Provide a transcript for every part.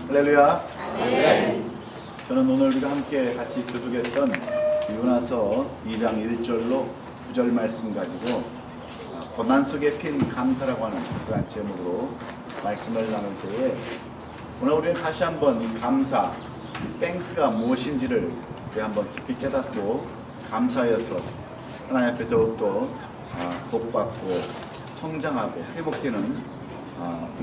할렐루야. 저는 오늘 우리가 함께 같이 교독했던 요나서 2장 1절로 9절 말씀 가지고 고난 속에 핀 감사라고 하는 그런 제목으로 말씀을 나눌 때에 오늘 우리는 다시 한번 이 감사, 이 땡스가 무엇인지를 한번 깊이 깨닫고 감사해서 하나님 앞에 더욱더 복받고 성장하고 회복되는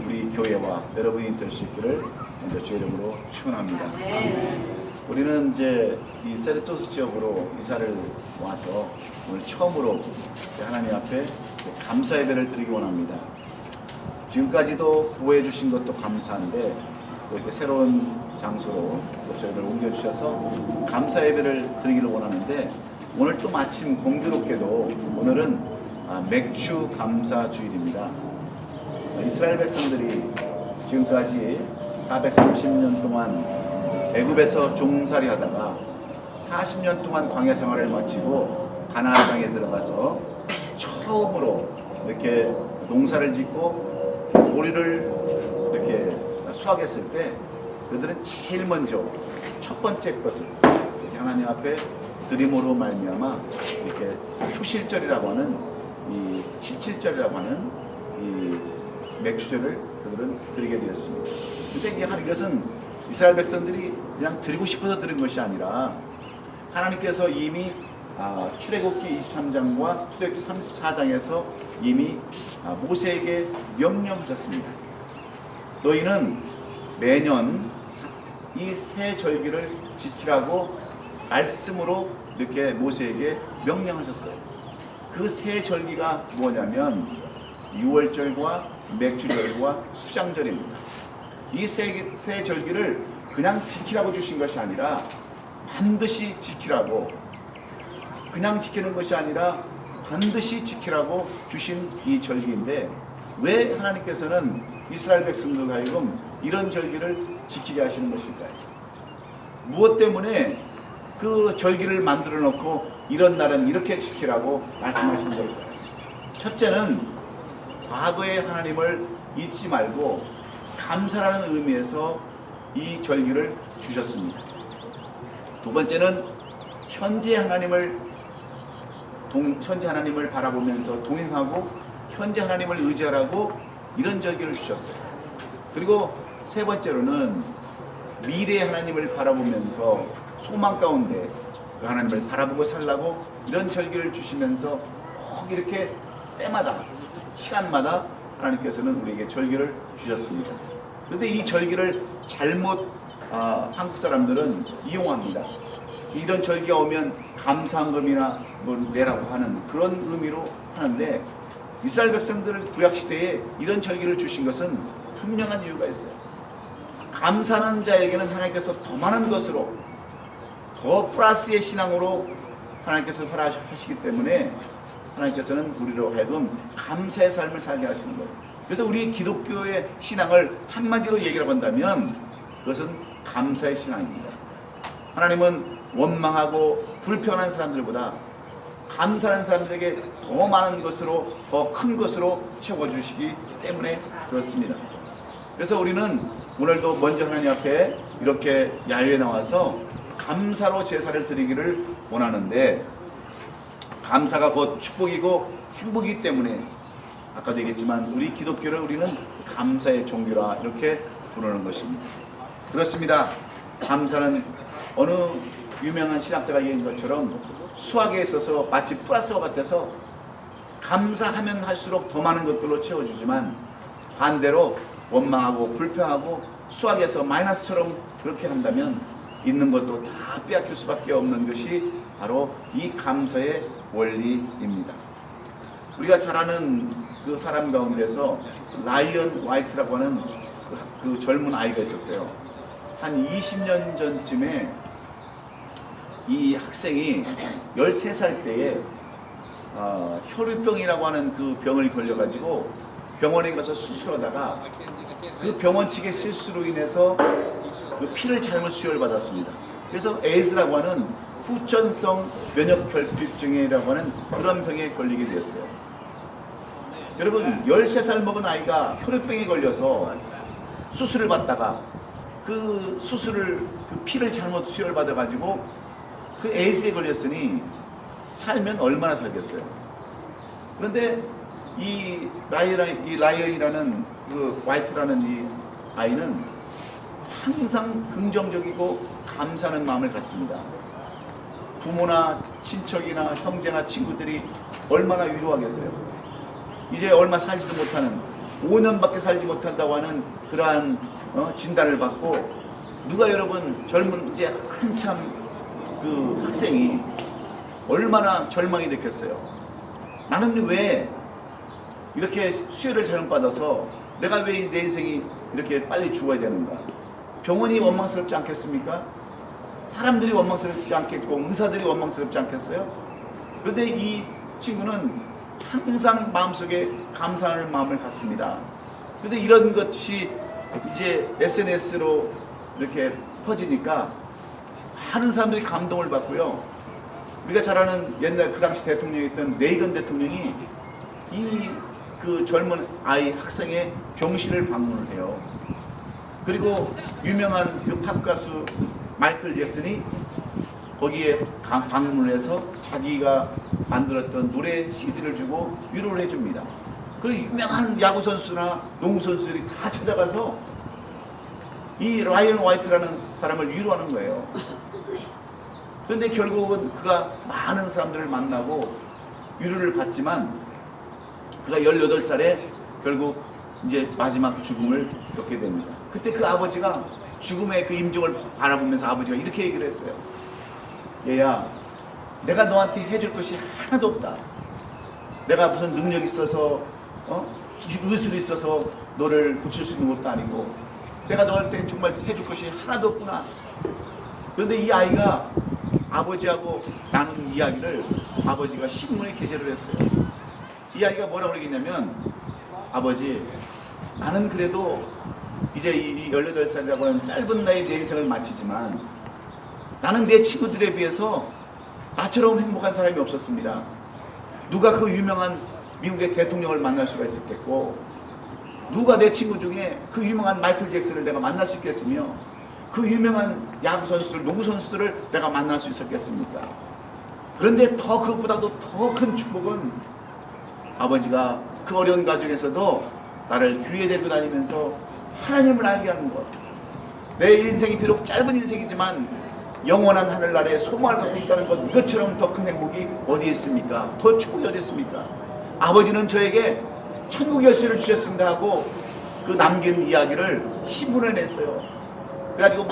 우리 교회와 여러분이 될 수 있기를 먼저 주의 이름으로 축원합니다. 우리는 이제 이 세르토스 지역으로 이사를 와서 오늘 처음으로 하나님 앞에 감사 예배를 드리기 원합니다. 지금까지도 보호해 주신 것도 감사한데 또 이렇게 새로운 장소로 저희를 옮겨주셔서 감사 예배를 드리기를 원하는데 오늘 또 마침 공교롭게도 오늘은 맥주 감사 주일입니다. 이스라엘 백성들이 지금까지 430년 동안 애굽에서 종살이 하다가 40년 동안 광야 생활을 마치고 가나안 땅에 들어가서 처음으로 이렇게 농사를 짓고 보리를 이렇게 수확했을 때 그들은 제일 먼저 첫 번째 것을 이렇게 하나님 앞에 드림으로 말미암아 이렇게 초실절이라고 하는 이 77절이라고 하는 이 맥주절을 그들은 드리게 되었습니다. 근데 이것은 이스라엘 백성들이 그냥 드리고 싶어서 드린 것이 아니라 하나님께서 이미 출애굽기 23장과 출애굽기 34장에서 이미 모세에게 명령하셨습니다. 너희는 매년 이 세 절기를 지키라고 말씀으로 이렇게 모세에게 명령하셨어요. 그 세 절기가 뭐냐면 유월절과 맥주절과 수장절입니다. 이 세 절기를 그냥 지키라고 주신 것이 아니라 반드시 지키라고, 그냥 지키는 것이 아니라 반드시 지키라고 주신 이 절기인데 왜 하나님께서는 이스라엘 백성들 하여금 이런 절기를 지키게 하시는 것일까요? 무엇 때문에 그 절기를 만들어 놓고 이런 날은 이렇게 지키라고 말씀하시는 걸까요? 첫째는 과거의 하나님을 잊지 말고 감사라는 의미에서 이 절기를 주셨습니다. 두 번째는 현재 하나님을 바라보면서 동행하고 현재 하나님을 의지하라고 이런 절기를 주셨어요. 그리고 세 번째로는 미래의 하나님을 바라보면서 소망 가운데 그 하나님을 바라보고 살라고 이런 절기를 주시면서 꼭 이렇게 때마다 시간마다 하나님께서는 우리에게 절기를 주셨습니다. 그런데 이 절기를 잘못 한국 사람들은 이용합니다. 이런 절기가 오면 감사한금이나 뭘 내라고 하는 그런 의미로 하는데 이스라엘 백성들 구약시대에 이런 절기를 주신 것은 분명한 이유가 있어요. 감사하는 자에게는 하나님께서 더 많은 것으로 더 플러스의 신앙으로 하나님께서 허락하시기 때문에 하나님께서는 우리로 하여금 감사의 삶을 살게 하시는 거예요. 그래서 우리 기독교의 신앙을 한마디로 얘기를 한다면 그것은 감사의 신앙입니다. 하나님은 원망하고 불평한 사람들보다 감사하는 사람들에게 더 많은 것으로, 더 큰 것으로 채워주시기 때문에 그렇습니다. 그래서 우리는 오늘도 먼저 하나님 앞에 이렇게 야외에 나와서 감사로 제사를 드리기를 원하는데 감사가 곧 축복이고 행복이기 때문에 아까도 얘기했지만 우리 기독교를 우리는 감사의 종교라 이렇게 부르는 것입니다. 그렇습니다. 감사는 어느 유명한 신학자가 얘기한 것처럼 수학에 있어서 마치 플러스와 같아서 감사하면 할수록 더 많은 것들로 채워주지만 반대로 원망하고 불평하고 수학에서 마이너스처럼 그렇게 한다면 있는 것도 다 빼앗길 수밖에 없는 것이 바로 이 감사의 원리입니다. 우리가 잘 아는 그 사람 가운데서 라이언 화이트라고 하는 그 젊은 아이가 있었어요. 한 20년 전쯤에 이 학생이 13살 때에 혈우병이라고 하는 그 병을 걸려가지고 병원에 가서 수술하다가 그 병원 측의 실수로 인해서 그 피를 잘못 수혈받았습니다. 그래서 에이즈라고 하는 후천성 면역결핍증이라고 하는 그런 병에 걸리게 되었어요. 여러분 13살 먹은 아이가 혈우병에 걸려서 수술을 받다가 그 수술을 그 피를 잘못 수혈 받아가지고 그 에이즈에 걸렸으니 살면 얼마나 살겠어요. 그런데 이 라이언이라는 그 화이트라는 이 아이는 항상 긍정적이고 감사하는 마음을 갖습니다. 부모나 친척이나 형제나 친구들이 얼마나 위로하겠어요. 이제 얼마 살지도 못하는 5년밖에 살지 못한다고 하는 그러한 진단을 받고 누가 여러분 젊은 이제 한참 그 학생이 얼마나 절망이 됐겠어요. 나는 왜 이렇게 수혈을 잘못 받아서 내가 왜 내 인생이 이렇게 빨리 죽어야 되는가? 병원이 원망스럽지 않겠습니까? 사람들이 원망스럽지 않겠고 의사들이 원망스럽지 않겠어요? 그런데 이 친구는 항상 마음속에 감사할 마음을 갖습니다. 그런데 이런 것이 이제 SNS로 이렇게 퍼지니까 많은 사람들이 감동을 받고요. 우리가 잘 아는 옛날 그 당시 대통령이었던 레이건 대통령이 이 그 젊은 아이 학생의 병실을 방문을 해요. 그리고 유명한 그 팝 가수 마이클 잭슨이 거기에 방문을 해서 자기가 만들었던 노래 CD를 주고 위로를 해줍니다. 그리고 유명한 야구 선수나 농구 선수들이 다 찾아가서 이 라이언 화이트라는 사람을 위로하는 거예요. 그런데 결국은 그가 많은 사람들을 만나고 위로를 받지만 그가 18살에 결국 이제 마지막 죽음을 겪게 됩니다. 그때 그 아버지가 죽음의 그 임종을 바라보면서 아버지가 이렇게 얘기를 했어요. 얘야, 내가 너한테 해줄 것이 하나도 없다. 내가 무슨 능력이 있어서 의술이 있어서 너를 고칠 수 있는 것도 아니고 내가 너한테 정말 해줄 것이 하나도 없구나. 그런데 이 아이가 아버지하고 나눈 이야기를 아버지가 신문에 게재를 했어요. 이 아이가 뭐라고 그러겠냐면, 아버지, 나는 그래도 이제 이 18살이라고 하는 짧은 나이에 내 인생을 마치지만 나는 내 친구들에 비해서 나처럼 행복한 사람이 없었습니다. 누가 그 유명한 미국의 대통령을 만날 수가 있었겠고, 누가 내 친구 중에 그 유명한 마이클 잭슨을 내가 만날 수 있겠으며, 그 유명한 야구 선수들, 농구 선수들을 내가 만날 수 있었겠습니까? 그런데 더 그것보다도 더 큰 축복은 아버지가 그 어려운 가정에서도 나를 교회에 데리고 다니면서 하나님을 알게 하는 것. 내 인생이 비록 짧은 인생이지만 영원한 하늘나라에 소망을 갖고 있다는 것, 이것처럼 더 큰 행복이 어디 있습니까? 더 축복이 어디 있습니까? 아버지는 저에게 천국 열쇠를 주셨습니다 하고 그 남긴 이야기를 신문에 냈어요. 그래가지고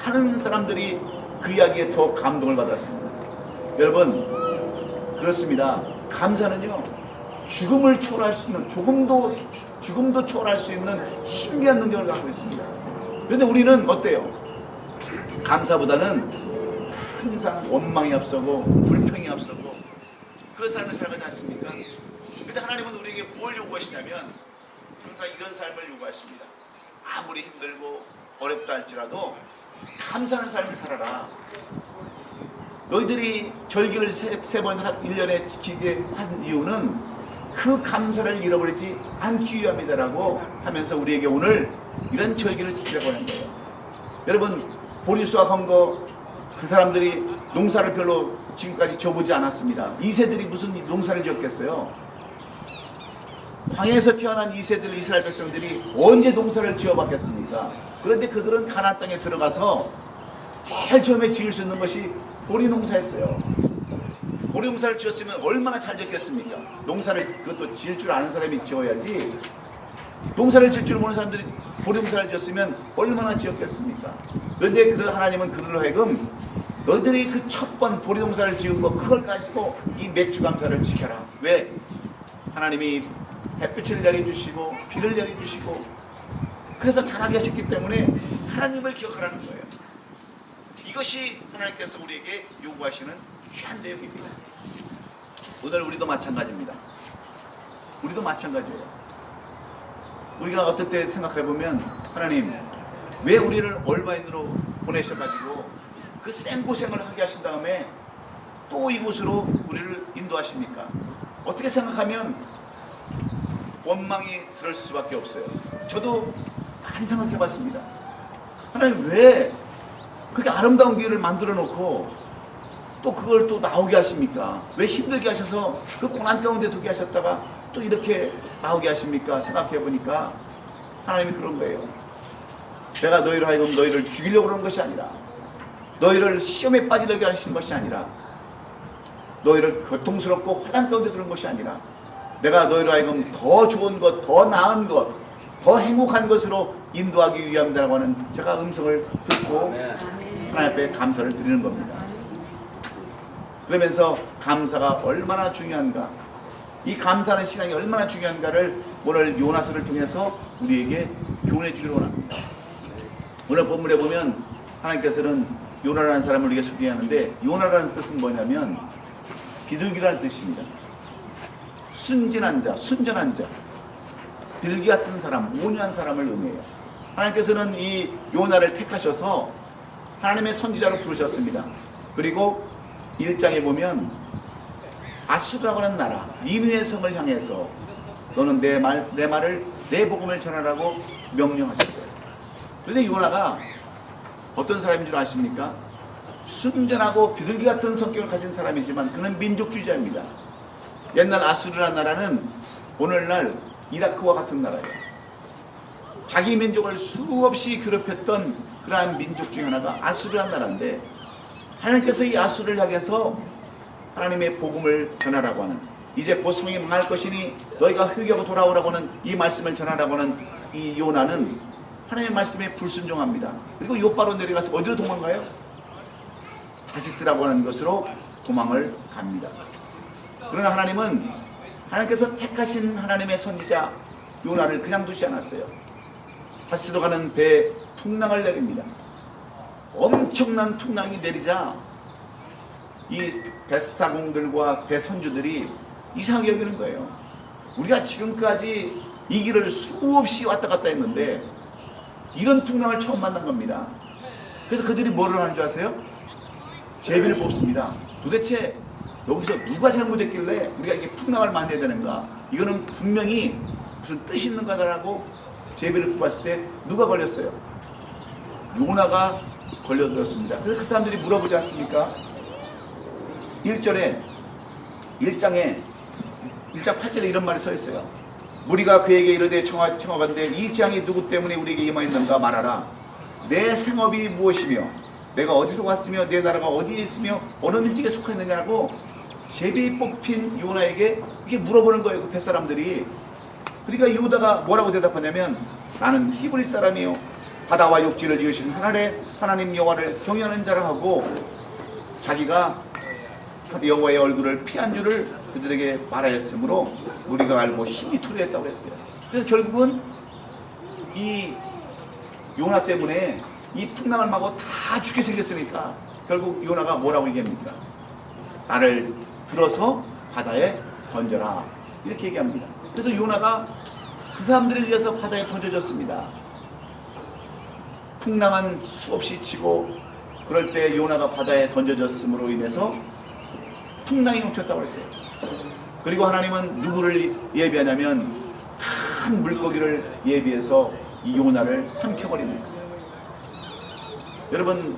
많은 사람들이 그 이야기에 더 감동을 받았습니다. 여러분, 그렇습니다. 감사는요, 죽음을 초월할 수 있는, 죽음도 초월할 수 있는 신비한 능력을 갖고 있습니다. 그런데 우리는 어때요? 감사보다는 항상 원망이 앞서고 불평이 앞서고 그런 삶을 살아가지 않습니까? 그런데 하나님은 우리에게 뭘 요구하시냐면 항상 이런 삶을 요구하십니다. 아무리 힘들고 어렵다 할지라도 감사하는 삶을 살아라. 너희들이 절기를 세 번 1년에 지키게 한 이유는 그 감사를 잃어버리지 않기 위함이다라고 하면서 우리에게 오늘 이런 절기를 지키라고 하는 거예요. 여러분, 보리수와 검거 그 사람들이 농사를 별로 지금까지 지어보지 않았습니다. 2세들이 무슨 농사를 지었겠어요? 광야에서 태어난 2세들 이스라엘 백성들이 언제 농사를 지어봤겠습니까? 그런데 그들은 가나안 땅에 들어가서 제일 처음에 지을 수 있는 것이 보리 농사였어요. 보리 농사를 지었으면 얼마나 잘 지었겠습니까? 농사를 그것도 지을 줄 아는 사람이 지어야지. 농사를 지을 줄 모르는 사람들이 보리 농사를 지었으면 얼마나 지었겠습니까? 그런데 그 하나님은 그들로 하여금 너희들이 그 첫 번 보리 농사를 지은 거 그걸 가지고 이 맥주 감사를 지켜라. 왜? 하나님이 햇빛을 내려주시고 비를 내려주시고 그래서 자라게 하셨기 때문에 하나님을 기억하라는 거예요. 이것이 하나님께서 우리에게 요구하시는 귀한 내용입니다. 오늘 우리도 마찬가지입니다. 우리도 마찬가지예요. 우리가 어떨 때 생각해보면 하나님 왜 우리를 얼바인으로 보내셔가지고 그 생고생을 하게 하신 다음에 또 이곳으로 우리를 인도하십니까? 어떻게 생각하면 원망이 들을 수밖에 없어요. 저도 많이 생각해봤습니다. 하나님 왜 그렇게 아름다운 기회를 만들어 놓고 또 그걸 또 나오게 하십니까? 왜 힘들게 하셔서 그 고난 가운데 두게 하셨다가 또 이렇게 나오게 하십니까? 생각해 보니까 하나님이 그런 거예요. 내가 너희로 하여금 너희를 죽이려고 그러는 것이 아니라, 너희를 시험에 빠지려고 하시는 것이 아니라, 너희를 고통스럽고 화난 가운데 그런 것이 아니라, 내가 너희로 하여금 더 좋은 것, 더 나은 것, 더 행복한 것으로 인도하기 위함이라고 하는 제가 음성을 듣고 하나님 앞에 감사를 드리는 겁니다. 그러면서 감사가 얼마나 중요한가, 이 감사하는 신앙이 얼마나 중요한가를 오늘 요나서를 통해서 우리에게 교훈해 주기를 원합니다. 오늘 본문에 보면 하나님께서는 요나라는 사람을 우리에게 소개하는데, 요나라는 뜻은 뭐냐면 비둘기라는 뜻입니다. 순진한 자, 순전한 자, 비둘기 같은 사람, 온유한 사람을 의미해요. 하나님께서는 이 요나를 택하셔서 하나님의 선지자로 부르셨습니다. 그리고 1장에 보면 아수르라고 하는 나라, 니느웨 성을 향해서 너는 내 말을, 내 복음을 전하라고 명령하셨어요. 그런데 요나가 어떤 사람인 줄 아십니까? 순전하고 비둘기 같은 성격을 가진 사람이지만 그는 민족주의자입니다. 옛날 아수르라는 나라는 오늘날 이라크와 같은 나라예요. 자기 민족을 수없이 괴롭혔던 그러한 민족 중 하나가 아수르라는 나라인데, 하나님께서 이 아수르를 향해서 하나님의 복음을 전하라고 하는, 이제 곧 성이 망할 것이니 너희가 회개하고 돌아오라고 하는 이 말씀을 전하라고 하는 이 요나는 하나님의 말씀에 불순종합니다. 그리고 요바로 내려가서 어디로 도망가요? 다시스라고 하는 것으로 도망을 갑니다. 그러나 하나님께서 택하신 하나님의 선지자 요나를 그냥 두지 않았어요. 다시스로 가는 배에 풍랑을 내립니다. 엄청난 풍랑이 내리자 이 뱃사공들과 배선주들이 이상하게 여기는 거예요. 우리가 지금까지 이 길을 수없이 왔다 갔다 했는데 이런 풍랑을 처음 만난 겁니다. 그래서 그들이 뭐를 하는 줄 아세요? 제비를 뽑습니다. 도대체 여기서 누가 잘못했길래 우리가 이게 풍랑을 만나야 되는가? 이거는 분명히 무슨 뜻이 있는 거다라고 제비를 뽑았을 때 누가 걸렸어요? 요나가 걸려들었습니다. 그래서 그 사람들이 물어보지 않습니까? 1장에 1장 8절에 이런 말이 써 있어요. 무리가 그에게 이르되 청하건대 이 재앙이 누구 때문에 우리에게 임하였는가 말하라. 내 생업이 무엇이며 내가 어디서 왔으며 내 나라가 어디에 있으며 어느 민족에 속하였느냐고 제비 뽑힌 요나에게 이렇게 물어보는 거예요. 그 뱃사람들이. 그러니까 요나가 뭐라고 대답하냐면, 나는 히브리 사람이요 바다와 육지를 지으신 하나님 여호와를 경외하는 자라 하고, 자기가 여호와의 얼굴을 피한 줄을 그들에게 말하였으므로 우리가 알고 심히 투르했다고 했어요. 그래서 결국은 이 요나 때문에 이 풍랑을 마고 다 죽게 생겼으니까 결국 요나가 뭐라고 얘기합니까? 나를 들어서 바다에 던져라, 이렇게 얘기합니다. 그래서 요나가 그 사람들에 의해서 바다에 던져졌습니다. 풍랑은 수없이 치고 그럴 때 요나가 바다에 던져졌음으로 인해서 풍랑이 멈췄다고 했어요. 그리고 하나님은 누구를 예비하냐면 큰 물고기를 예비해서 이 요나를 삼켜버립니다. 여러분,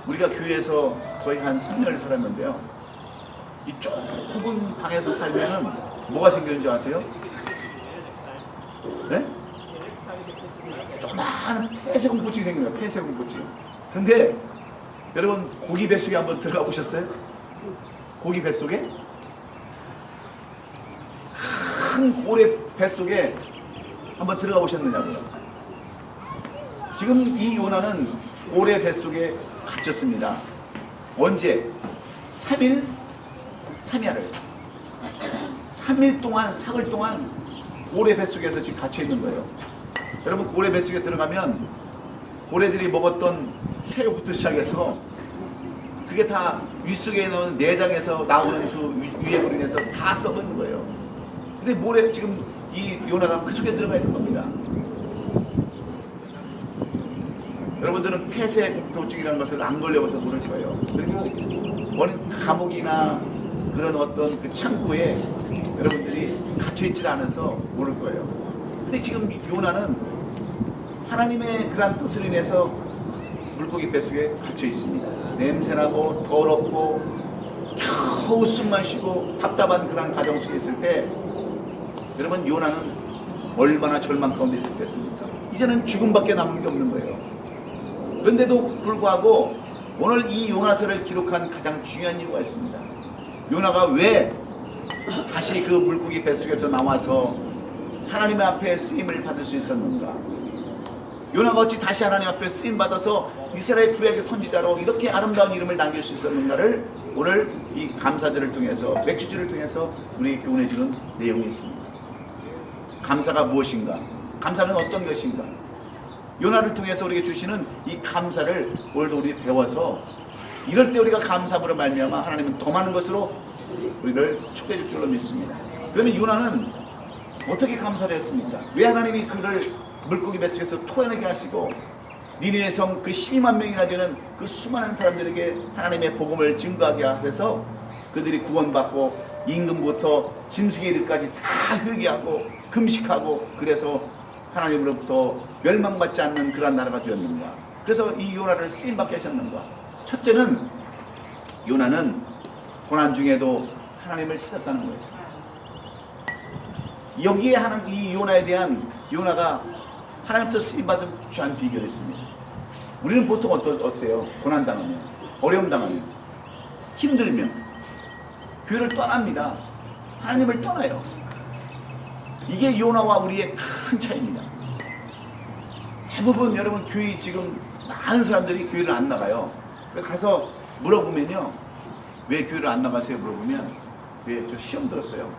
우리가 교회에서 거의 한 3년을 살았는데요, 이 좁은 방에서 살면은 뭐가 생기는 줄 아세요? 네? 조그마한 폐쇄공포증이 생겨요. 폐쇄공포증. 근데 여러분, 고기 뱃속에 한번 들어가 보셨어요? 고기 뱃속에? 큰 고래 뱃속에 한번 들어가 보셨느냐고요? 지금 이 요나는 고래 뱃속에 갇혔습니다. 언제? 3일? 3야를 3일 동안, 사흘 동안 고래 뱃속에서 지금 갇혀있는 거예요. 여러분, 고래 뱃속에 들어가면 고래들이 먹었던 새우부터 시작해서 그게 다 윗속에 넣은 내장에서 나오는 그 유액으로 인해서 다 썩은 거예요. 근데 지금 이 요나가 그 속에 들어가 있는 겁니다. 여러분들은 폐쇄공포증이라는 것을 안 걸려봐서 모를 거예요. 그리고 어느 감옥이나 그런 어떤 그 창고에 여러분들이 갇혀있지 않아서 모를 거예요. 근데 지금 요나는 하나님의 그런 뜻을 인해서 물고기 뱃속에 갇혀 있습니다. 냄새나고 더럽고 겨우 숨 마시고 답답한 그런 가정 속에 있을 때 여러분 요나는 얼마나 절망 가운데 있었겠습니까? 이제는 죽음밖에 남은 게 없는 거예요. 그런데도 불구하고 오늘 이 요나서를 기록한 가장 중요한 이유가 있습니다. 요나가 왜 다시 그 물고기 뱃속에서 나와서 하나님의 앞에 쓰임을 받을 수 있었는가? 요나가 어찌 다시 하나님 앞에 쓰임 받아서 이스라엘 구약의 선지자로 이렇게 아름다운 이름을 남길 수 있었는가를 오늘 이 감사절을 통해서 맥주주를 통해서 우리에게 교훈해 주는 내용이 있습니다. 감사가 무엇인가? 감사는 어떤 것인가? 요나를 통해서 우리에게 주시는 이 감사를 오늘도 우리 배워서 이럴 때 우리가 감사함으로 말미암아 하나님은 더 많은 것으로 우리를 축복해 줄 줄로 믿습니다. 그러면 요나는 어떻게 감사를 했습니까? 왜 하나님이 그를 물고기 뱃속에서 토해내게 하시고 니느웨 성 그 12만 명이나 되는 그 수많은 사람들에게 하나님의 복음을 증거하게 해서 그들이 구원받고 임금부터 짐승의 일까지 다 회개하고 금식하고 그래서 하나님으로부터 멸망받지 않는 그러한 나라가 되었는가? 그래서 이 요나를 쓰임받게 하셨는가? 첫째는 요나는 고난 중에도 하나님을 찾았다는 거예요. 여기에 이 요나에 대한 요나가 하나님부터 쓰임받은 귀한 비결이 있습니다. 우리는 보통 어때요? 고난당하면, 어려움 당하면, 힘들면 교회를 떠납니다. 하나님을 떠나요. 이게 요나와 우리의 큰 차이입니다. 대부분 여러분 교회 지금 많은 사람들이 교회를 안 나가요. 그래서 가서 물어보면요. 왜 교회를 안 나가세요? 물어보면 왜? 저 시험 들었어요.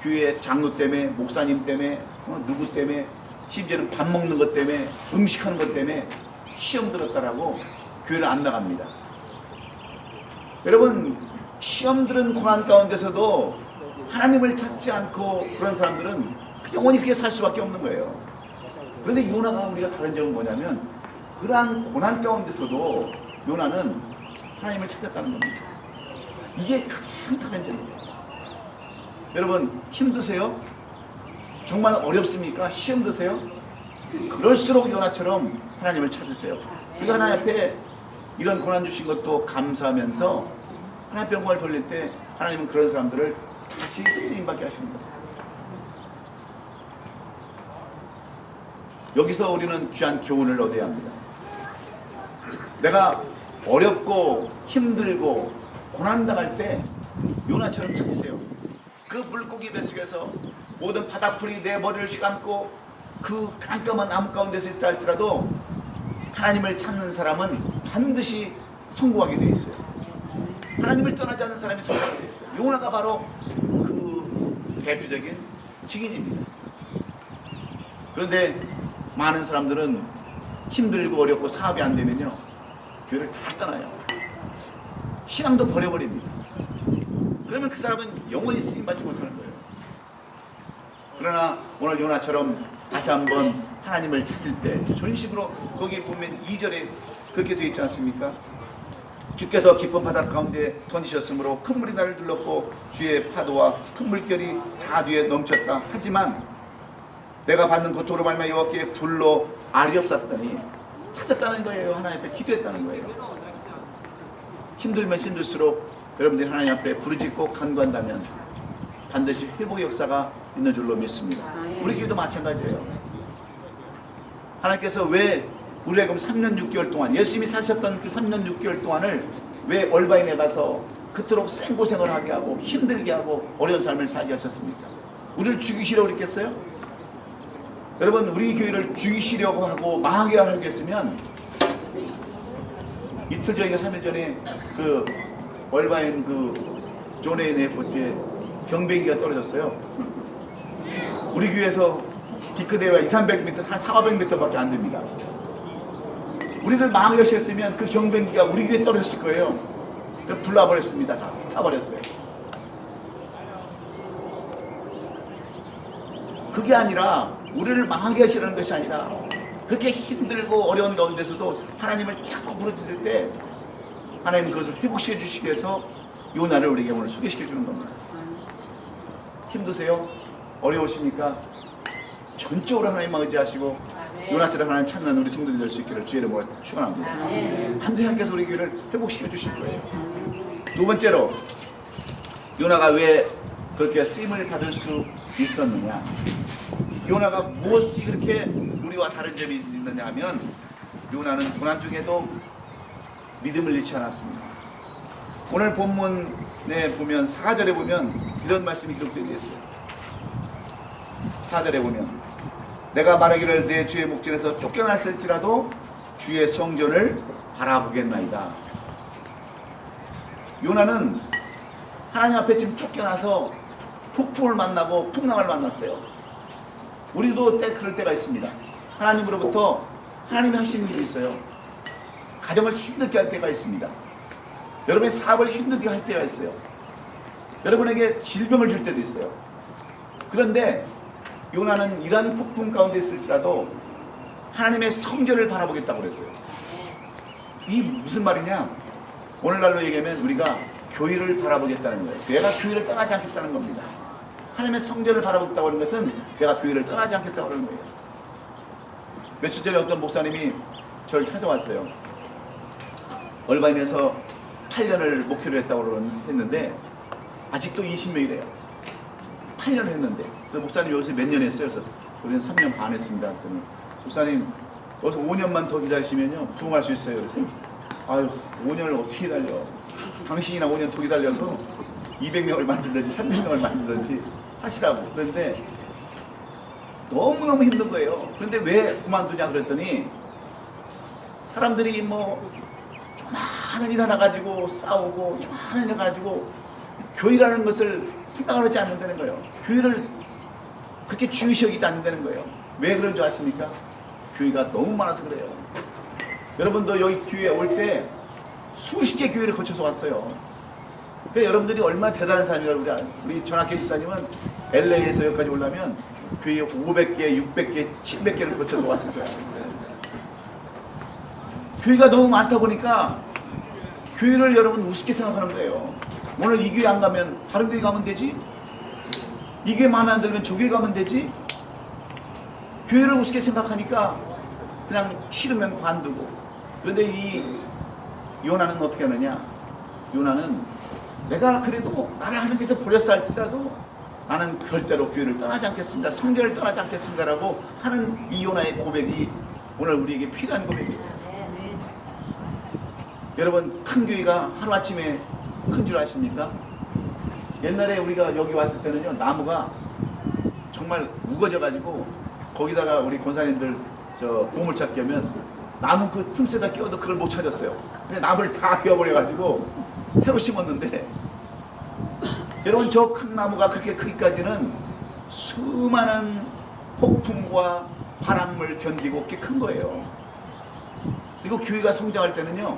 교회 장로 때문에, 목사님 때문에, 누구 때문에, 심지어는 밥 먹는 것 때문에, 음식하는 것 때문에 시험 들었다라고 교회를 안 나갑니다. 여러분 시험 들은 고난 가운데서도 하나님을 찾지 않고 그런 사람들은 영원히 그렇게 살 수밖에 없는 거예요. 그런데 요나가 우리가 다른 점은 뭐냐면 그러한 고난 가운데서도 요나는 하나님을 찾았다는 겁니다. 이게 가장 다른 점이에요. 여러분 힘드세요? 정말 어렵습니까? 시험 드세요? 그럴수록 요나처럼 하나님을 찾으세요. 그러니까 하나님 앞에 이런 고난 주신 것도 감사하면서 하나님 영광을 돌릴 때 하나님은 그런 사람들을 다시 쓰임받게 하시는 거예요. 여기서 우리는 귀한 교훈을 얻어야 합니다. 내가 어렵고 힘들고 고난당할 때 요나처럼 찾으세요. 그 물고기 뱃속에서 모든 바닥풀이 내 머리를 휘감고 그 깜깜한 나무 가운데서 있다 할지라도 하나님을 찾는 사람은 반드시 성공하게 되어 있어요. 하나님을 떠나지 않는 사람이 성공하게 되어 있어요. 요나가 바로 그 대표적인 증인입니다. 그런데 많은 사람들은 힘들고 어렵고 사업이 안 되면요 교회를 다 떠나요. 신앙도 버려버립니다. 그러면 그 사람은 영원히 쓰임받지 못하는 거예요. 그러나 오늘 요나처럼 다시 한번 하나님을 찾을 때 전심으로 거기에 보면 2절에 그렇게 되어 있지 않습니까? 주께서 깊은 바다 가운데 던지셨으므로 큰 물이 나를 둘렀고 주의 파도와 큰 물결이 다 뒤에 넘쳤다. 하지만 내가 받는 고통으로 말미암아 여호와께 불로 알이 없었더니 찾았다는 거예요. 하나님 앞에 기도했다는 거예요. 힘들면 힘들수록 여러분들이 하나님 앞에 부르짖고 간구한다면 반드시 회복의 역사가 있는 줄로 믿습니다. 우리 교회도 마찬가지예요. 하나님께서 왜 우리가 그럼 3년 6개월 동안 예수님이 사셨던 그 3년 6개월 동안을 왜 얼바인에 가서 그토록 생고생을 하게 하고 힘들게 하고 어려운 삶을 살게 하셨습니까? 우리를 죽이시려고 그랬겠어요? 여러분 우리 교회를 죽이시려고 하고 망하게 하겠으면 이틀 전에 3일 전에 그 얼바인 그 존에인 에어포트에 경비기가 떨어졌어요. 우리 교회에서 디크대가 200-300m 한 400-500m 밖에 안 됩니다. 우리를 망하게 하셨으면 그 경비기가 우리 교회에 떨어졌을 거예요. 그래서 불나버렸습니다. 다 타버렸어요. 그게 아니라 우리를 망하게 하시라는 것이 아니라 그렇게 힘들고 어려운 가운데서도 하나님을 자꾸 부르짖을 때 하나님은 그것을 회복시켜 주시기 위해서 요나를 우리에게 오늘 소개시켜 주는 겁니다. 힘드세요? 어려우십니까? 전적으로 하나님만 의지하시고 요나처럼 하나님 찾는 우리 성도들 될 수 있기를 주의 이름으로 축원합니다. 반드시 하나님께서 우리 교회를 회복시켜 주실 거예요. 두 번째로 요나가 왜 그렇게 쓰임을 받을 수 있었느냐? 요나가 무엇이 그렇게 우리와 다른 점이 있느냐 하면 요나는 고난 중에도 믿음을 잃지 않았습니다. 오늘 본문에 보면 4절에 보면 이런 말씀이 기록되어 있어요. 4절에 보면 내가 말하기를 내 주의 목전에서 쫓겨났을지라도 주의 성전을 바라보겠나이다. 요나는 하나님 앞에 지금 쫓겨나서 폭풍을 만나고 풍랑을 만났어요. 우리도 그럴 때가 있습니다. 하나님으로부터 하나님이 하시는 일이 있어요. 가정을 힘들게 할 때가 있습니다. 여러분의 사업을 힘들게 할 때가 있어요. 여러분에게 질병을 줄 때도 있어요. 그런데 요나는 이러한 폭풍 가운데 있을지라도 하나님의 성전을 바라보겠다고 그랬어요. 이 무슨 말이냐? 오늘날로 얘기하면 우리가 교회를 바라보겠다는 거예요. 내가 교회를 떠나지 않겠다는 겁니다. 하나님의 성전을 바라보겠다고 하는 것은 내가 교회를 떠나지 않겠다고 하는 거예요. 며칠 전에 어떤 목사님이 저를 찾아왔어요. 얼바인에서 8년을 목회를 했다고 했는데 아직도 20명이래요. 8년을 했는데 그 목사님 여기서 몇 년 했어요? 그래서 우리는 3년 반 했습니다. 그랬더니 목사님 여기서 5년만 더 기다리시면요 부흥할 수 있어요. 그래서 아유 5년을 어떻게 기다려? 당신이나 5년 더 기다려서 200명을 만들든지 300명을 만들든지 하시라고. 그런데 너무너무 힘든 거예요. 그런데 왜 그만두냐 그랬더니 사람들이 뭐 조그마한 일 하나 가지고 싸우고 요만한 일 가지고 교회라는 것을 생각을 하지 않는다는 거예요. 교회를 그렇게 중요시 여기지 않는다는 거예요. 왜 그런 줄 아십니까? 교회가 너무 많아서 그래요. 여러분도 여기 교회에 올 때 수십 개 교회를 거쳐서 왔어요. 그러니까 여러분들이 얼마나 대단한 사람인가. 우리 전학계 집사님은 LA에서 여기까지 오려면 교회 500개, 600개, 700개를 거쳐서 왔을 거예요. 교회가 너무 많다 보니까 교회를 여러분 우습게 생각하는 거예요. 오늘 이 교회 안 가면 다른 교회 가면 되지? 이 교회 마음에 안 들면 저 교회 가면 되지? 교회를 우습게 생각하니까 그냥 싫으면 관두고. 그런데 이 요나는 어떻게 하느냐? 요나는 내가 그래도 나를 하나님께서 버렸어 할지라도 나는 절대로 교회를 떠나지 않겠습니다. 성전을 떠나지 않겠습니다라고 하는 이 요나의 고백이 오늘 우리에게 필요한 고백이에요. 여러분 큰 교회가 하루아침에 큰 줄 아십니까? 옛날에 우리가 여기 왔을 때는요 나무가 정말 우거져 가지고 거기다가 우리 권사님들 저 보물찾기 하면 나무 그 틈새다 끼워도 그걸 못 찾았어요. 근데 나무를 다 베어버려 가지고 새로 심었는데 여러분 저 큰 나무가 그렇게 크기까지는 수많은 폭풍과 바람을 견디고 그렇게 큰 거예요. 그리고 교회가 성장할 때는요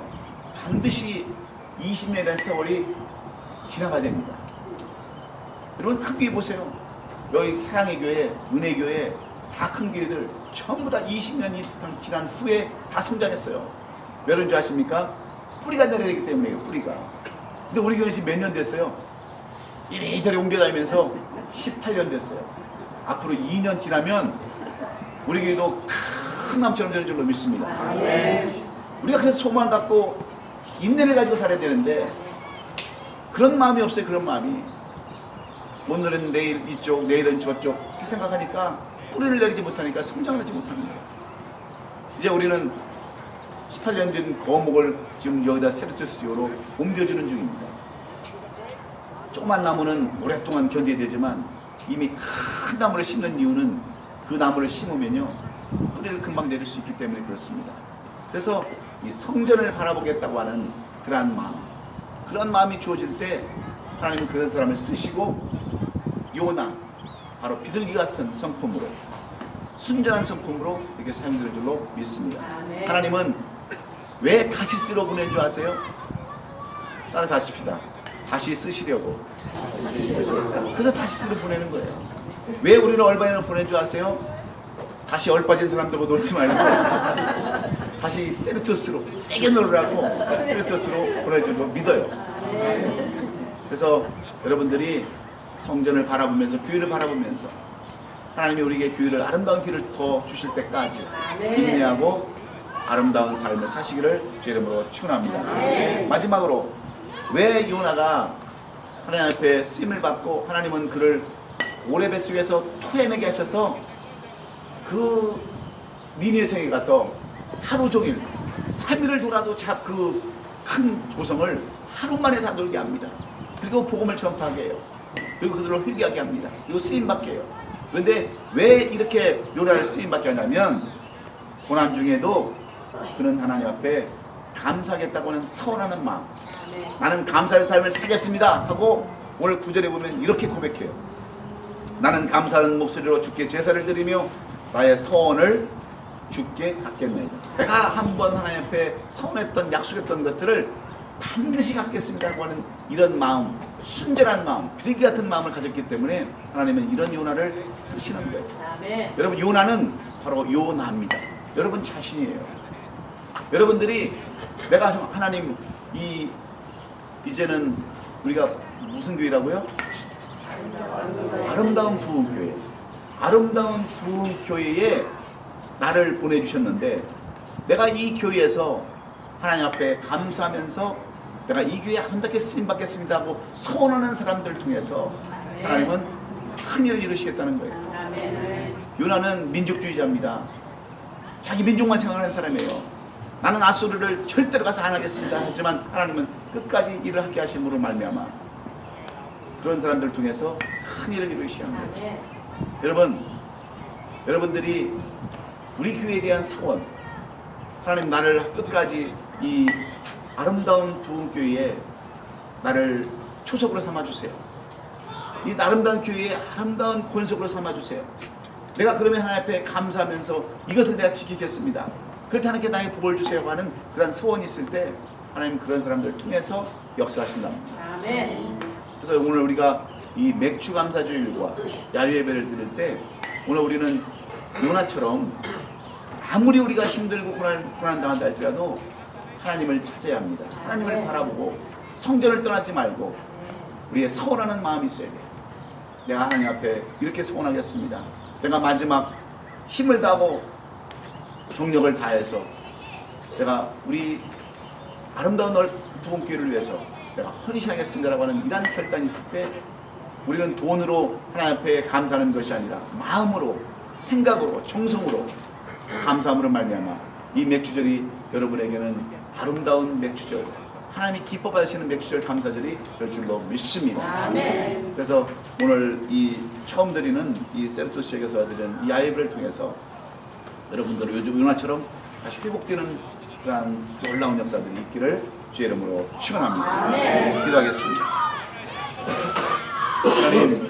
반드시 20년이라는 세월이 지나가야 됩니다. 여러분 큰 교회 보세요. 여기 사랑의 교회, 은혜 교회 다 큰 교회들 전부 다 20년이 지난 후에 다 성장했어요. 왜 그런 줄 아십니까? 뿌리가 내려야 되기 때문에요. 뿌리가. 근데 우리 교회는 지금 몇 년 됐어요? 이리저리 옮겨다니면서 18년 됐어요. 앞으로 2년 지나면 우리 교회도 큰 나무처럼 되는 줄로 믿습니다. 우리가 그래서 소망을 갖고 인내를 가지고 살아야 되는데 그런 마음이 없어요. 그런 마음이. 오늘은 내일 이쪽, 내일은 저쪽 이렇게 생각하니까 뿌리를 내리지 못하니까 성장을 하지 못하는 거예요. 이제 우리는 18년 된 거목을 지금 여기다 세르투스 지오로 옮겨주는 중입니다. 조그만 나무는 오랫동안 견뎌야 되지만 이미 큰 나무를 심는 이유는 그 나무를 심으면요 뿌리를 금방 내릴 수 있기 때문에 그렇습니다. 그래서 이 성전을 바라보겠다고 하는 그러한 마음, 그런 마음이 주어질 때 하나님은 그런 사람을 쓰시고 요나 바로 비둘기 같은 성품으로 순전한 성품으로 이렇게 사용되는 줄로 믿습니다. 하나님은 왜 다시 쓰러 보낸 줄 아세요? 따라하십시다. 다시 쓰시려고. 그래서 다시 쓰러 보내는 거예요. 왜 우리를 얼바인으로 보낸 줄 아세요? 다시 얼빠진 사람들과 놀지 말고 다시 세르토스로 세게 놀으라고 세르토스로 보내줄 줄 믿어요. 그래서 여러분들이 성전을 바라보면서 교회를 바라보면서 하나님이 우리에게 기회를, 아름다운 기회를 더 주실 때까지 인내하고 아름다운 삶을 사시기를 주 이름으로 축원합니다. 마지막으로 왜 요나가 하나님 앞에 쓰임을 받고 하나님은 그를 오래 뱃속에서 토해내게 하셔서 그 니느웨 성에 가서 하루 종일 3일을 돌아도 그 큰 도성을 하루 만에 다 놀게 합니다. 그리고 복음을 전파하게 해요. 그리고 그들을 회개하게 합니다. 그리고 쓰임받게 해요. 그런데 왜 이렇게 요나를 쓰임받게 하냐면 고난 중에도 그는 하나님 앞에 감사하겠다고 하는 서운하는 마음, 나는 감사의 삶을 살겠습니다 하고 오늘 9절에 보면 이렇게 고백해요. 나는 감사하는 목소리로 주께 제사를 드리며 나의 서원을 주께 갚겠나이다. 내가 한번 하나님 앞에 서운했던, 약속했던 것들을 반드시 갚겠습니다라고 하는 이런 마음, 순전한 마음, 비둘기 같은 마음을 가졌기 때문에 하나님은 이런 요나를 쓰시는 거예요. 여러분, 요나는 바로 요나입니다. 여러분 자신이에요. 여러분들이 내가 하나님 이제는 우리가 무슨 교회라고요? 아름다운 부흥교회. 아름다운 부흥교회에 나를 보내주셨는데 내가 이 교회에서 하나님 앞에 감사하면서 내가 이 교회에 아름답게 쓰임받겠습니다 하고 서원하는 사람들을 통해서 하나님은 큰 일을 이루시겠다는 거예요. 요나는 민족주의자입니다. 자기 민족만 생각하는 사람이에요. 나는 아수르를 절대로 가서 안 하겠습니다 하지만 하나님은 끝까지 일을 하게 하심으로 말미암아 그런 사람들을 통해서 큰 일을 이루시는 거예요. 여러분들이 우리 교회에 대한 서원, 하나님 나를 끝까지 이 아름다운 부흥교회에 나를 초석으로 삼아주세요. 이 아름다운 교회에 아름다운 권속으로 삼아주세요. 내가 그러면 하나님 앞에 감사하면서 이것을 내가 지키겠습니다. 그럴 때 하나님께 나의 복을 주세요 하는 그런 소원이 있을 때 하나님 그런 사람들을 통해서 역사하신답니다. 그래서 오늘 우리가 이 맥주 감사주일과 야외 예배를 드릴 때 오늘 우리는 요나처럼 아무리 우리가 힘들고 고난 당한다 할지라도 하나님을 찾아야 합니다. 하나님을 바라보고 성전을 떠나지 말고 우리의 서원하는 마음이 있어야 돼요. 내가 하나님 앞에 이렇게 서원하겠습니다. 내가 마지막 힘을 다하고 정력을 다해서 내가 우리 아름다운 부흥교회를 위해서 내가 헌신하겠습니다라고 하는 이런 결단이 있을 때 우리는 돈으로 하나님 앞에 감사하는 것이 아니라 마음으로, 생각으로, 정성으로 감사함으로 말미암아 이 맥주절이 여러분에게는 아름다운 맥주절, 하나님이 기뻐 받으시는 맥주절 감사절이 될 줄로 믿습니다. 그래서 오늘 이 처음 드리는 이 세르토 지역에서 드리는 이 야외를 통해서 여러분들 요즘 요나처럼 다시 회복되는 그런 놀라운 역사들이 있기를 주의 이름으로 축원합니다. 기도하겠습니다. 하나님,